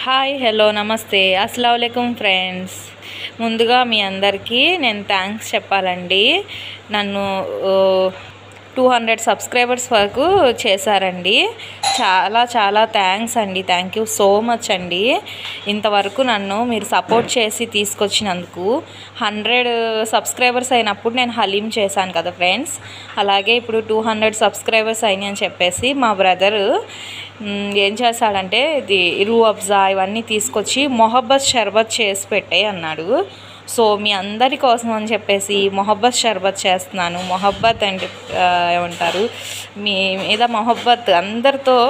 Hi hello నమస్తే అస్సలాము అలైకుం friends. ముందుగా మీ అందరికీ నేను థ్యాంక్స్ చెప్పాలండి. నన్ను 200 సబ్స్క్రైబర్స్ వరకు చేశారండి. చాలా చాలా థ్యాంక్స్ అండి. థ్యాంక్ యూ సో మచ్ అండి. ఇంతవరకు నన్ను మీరు సపోర్ట్ చేసి తీసుకొచ్చినందుకు. 100 సబ్స్క్రైబర్స్ అయినప్పుడు నేను హలీం చేశాను కదా ఫ్రెండ్స్, అలాగే ఇప్పుడు 200 సబ్స్క్రైబర్స్ అయినాయి అని చెప్పేసి మా బ్రదరు ఏం చేశాడంటే ఇది రూ అఫ్జా ఇవన్నీ తీసుకొచ్చి మొహబ్బత్ షర్బత్ చేసి పెట్టే అన్నాడు. సో మీ అందరి కోసం అని చెప్పేసి మొహబ్బత్ షర్బత్ చేస్తున్నాను. మొహబ్బత్ అంటే ఏమంటారు, మీ మీద మొహబ్బత్ అందరితో,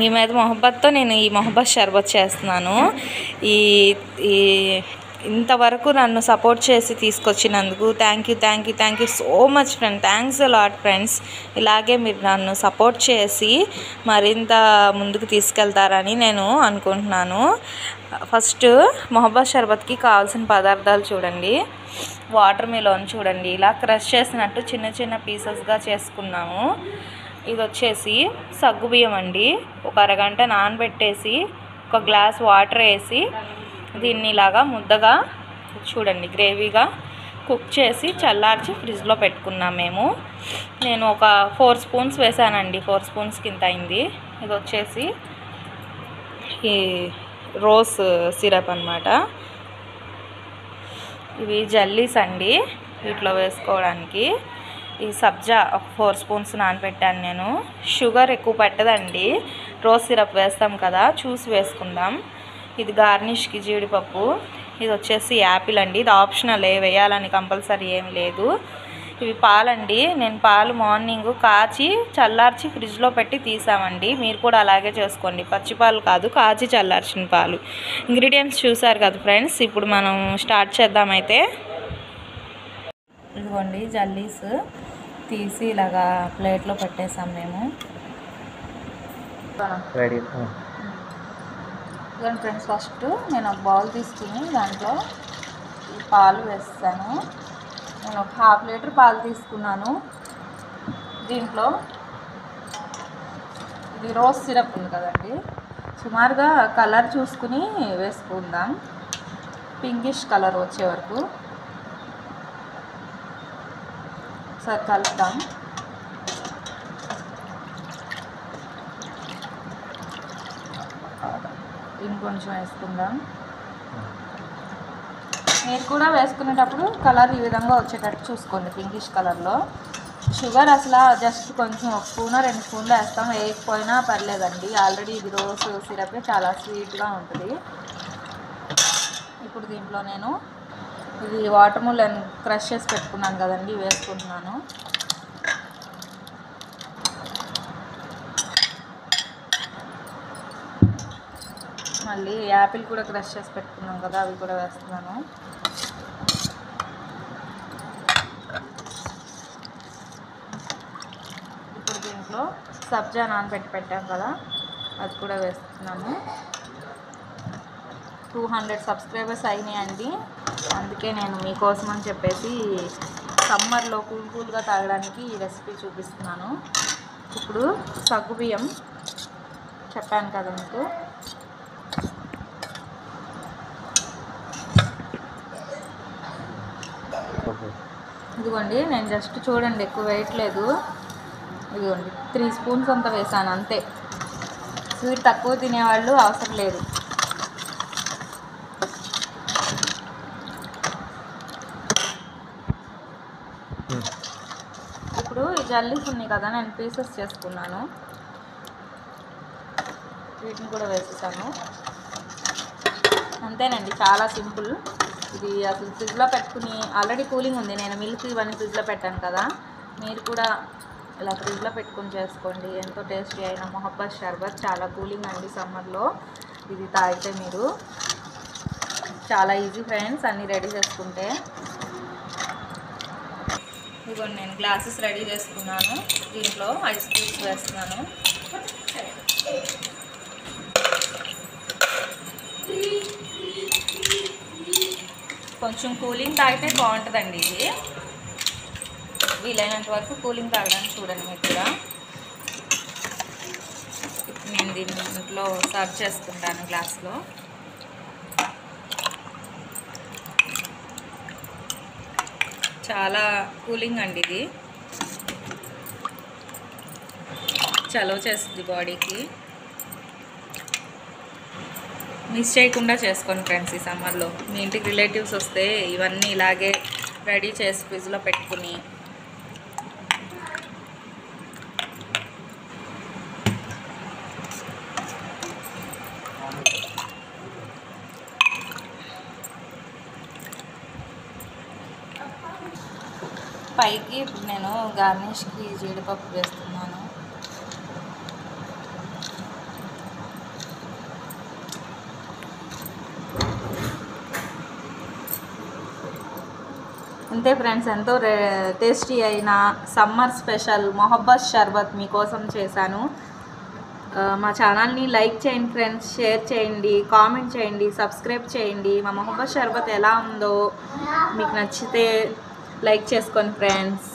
మీ మీద మొహబ్బత్తో నేను ఈ మొహబ్బత్ షర్బత్ చేస్తున్నాను. ఈ ఇంతవరకు నన్ను సపోర్ట్ చేసి తీసుకొచ్చినందుకు thank you so much friend. Thanks a lot friends. ఇలాగే మీరు నన్ను సపోర్ట్ చేసి మరింత ముందుకు తీసుకెళ్తారని నేను అనుకుంటున్నాను. ఫస్ట్ మొహబ్బత్ షర్బత్కి కావాల్సిన పదార్థాలు చూడండి. వాటర్ మిలన్ చూడండి, ఇలా క్రష్ చేసినట్టు చిన్న చిన్న పీసెస్గా చేసుకున్నాము. ఇది వచ్చేసి సగ్గుబియ్యం అండి. ఒక అరగంట నానబెట్టేసి ఒక గ్లాస్ వాటర్ వేసి దీన్ని ఇలాగా ముద్దగా చూడండి గ్రేవీగా కుక్ చేసి చల్లార్చి ఫ్రిడ్జ్లో పెట్టుకున్నాం మేము. నేను ఒక 4 స్పూన్స్ వేసానండి. 4 స్పూన్స్ కింద అయింది. ఇది వచ్చేసి ఈ రోజ్ సిరప్ అన్నమాట. ఇవి జల్లీస్ అండి వీటిలో వేసుకోవడానికి. ఈ సబ్జా ఒక 4 స్పూన్స్ నానబెట్టాను నేను. షుగర్ ఎక్కువ పెట్టదండి, రోజ్ సిరప్ వేస్తాం కదా, చూసి వేసుకుందాం. ఇది గార్నిష్కి జీడిపప్పు. ఇది వచ్చేసి యాపిల్ అండి. ఇది ఆప్షనల్, వేయాలని కంపల్సరీ ఏమి లేదు. ఇవి పాలండి. నేను పాలు మార్నింగ్ కాచి చల్లార్చి ఫ్రిడ్జ్లో పెట్టి తీసామండి. మీరు కూడా అలాగే చేసుకోండి. పచ్చిపాలు కాదు, కాచి చల్లార్చిన పాలు. ఇంగ్రీడియంట్స్ చూసారు కదా ఫ్రెండ్స్. ఇప్పుడు మనం స్టార్ట్ చేద్దామైతే. ఇదిగోండి జల్లీస్ తీసి ఇలాగా ప్లేట్లో పెట్టేసాం మేము. ఇదిగోండి ఫ్రెండ్స్, ఫస్ట్ నేను ఒక బౌల్ తీసుకుని దాంట్లో ఈ పాలు వేస్తాను. నేను ఒక 1/2 లీటర్ పాలు తీసుకున్నాను. దీంట్లో ఇది రోజ్ సిరప్ ఉంది కదండి, సుమారుగా కలర్ చూసుకుని వేసుకుందాం. పింకిష్ కలర్ వచ్చే వరకు ఒకసారి కలుపుదాం. ఇంకొంచెం వేసుకుందాం. మీరు కూడా వేసుకునేటప్పుడు కలర్ ఈ విధంగా వచ్చేటట్టు చూసుకోండి, పింకిష్ కలర్లో. షుగర్ అసలు జస్ట్ కొంచెం 1 స్పూన్ 2 స్పూన్లు వేస్తాం, వేయకపోయినా పర్లేదండి. ఆల్రెడీ ఇది రోజ్ సిరప్ చాలా స్వీట్గా ఉంటుంది. ఇప్పుడు దీంట్లో నేను ఇది వాటర్ మిలన్ క్రష్ చేసి పెట్టుకున్నాను కదండి, వేసుకుంటున్నాను. మళ్ళీ యాపిల్ కూడా క్రష్ చేసి పెట్టుకున్నాం కదా, అవి కూడా వేస్తున్నాను. ఇప్పుడు దీంట్లో సబ్జా నానబెట్టి పెట్టాం కదా, అది కూడా వేస్తున్నాను. 200 సబ్స్క్రైబర్స్ అయినాయండి. అందుకే నేను మీకోసం అని చెప్పేసి సమ్మర్లో కూల్గా తాగడానికి ఈ రెసిపీ చూపిస్తున్నాను. ఇప్పుడు సగ్గుబియ్యం చెప్పాను కదా మీకు, ఇదిగోండి నేను జస్ట్ చూడండి ఎక్కువ వేయట్లేదు. ఇదిగోండి 3 స్పూన్స్ అంత వేసాను అంతే. స్వీట్ తక్కువ తినేవాళ్ళు అవసరం లేదు. ఇప్పుడు ఈ జల్లీస్ ఉన్నాయి కదా, నేను పీసెస్ చేసుకున్నాను, వీటిని కూడా వేసేసాను. అంతేనండి, చాలా సింపుల్. ఇది అసలు ఫ్రిడ్జ్లో పెట్టుకుని ఆల్రెడీ కూలింగ్ ఉంది. నేను మిల్క్ ఇవన్నీ ఫ్రిడ్జ్లో పెట్టాను కదా, మీరు కూడా ఇలా ఫ్రిడ్జ్లో పెట్టుకుని చేసుకోండి. ఎంతో టేస్టీ అయిన మొహబ్బత్ షర్బత్, చాలా కూలింగ్ అండి సమ్మర్లో. ఇది తాగితే మీరు చాలా ఈజీ ఫ్రెండ్స్, అన్నీ రెడీ చేసుకుంటే. ఇదిగోండి నేను గ్లాసెస్ రెడీ చేసుకున్నాను. దీంట్లో ఐస్ క్యూబ్స్ వేస్తున్నాను. కొంచెం కూలింగ్ తాగితే బాగుంటుందండి. ఇది వీలైనంత వరకు కూలింగ్ తాగడానికి చూడండి మీరు కూడా. నేను దీంట్లో సర్వ్ చేసుకుంటాను గ్లాస్లో. చాలా కూలింగ్ అండి ఇది, చలవ చేస్తుంది బాడీకి. మిస్ చేయకుండా చేసుకోండి ఫ్రెండ్స్ ఈ సమ్మర్లో. మీ ఇంటికి రిలేటివ్స్ వస్తే ఇవన్నీ ఇలాగే రెడీ చేసి ఫ్రిడ్జ్లో పెట్టుకుని పైకి ఇప్పుడు నేను గార్నిష్కి జీడిపప్పు వేస్తున్నాను. అంతే ఫ్రెండ్స్, ఎంతో టేస్టీ అయిన సమ్మర్ స్పెషల్ మొహబ్బత్ షర్బత్ మీకోసం చేశాను. మా ఛానల్ని లైక్ చేయండి ఫ్రెండ్స్, షేర్ చేయండి, కామెంట్ చేయండి, సబ్స్క్రైబ్ చేయండి. మా మొహబ్బత్ షర్బత్ ఎలా ఉందో మీకు నచ్చితే లైక్ చేసుకోండి ఫ్రెండ్స్.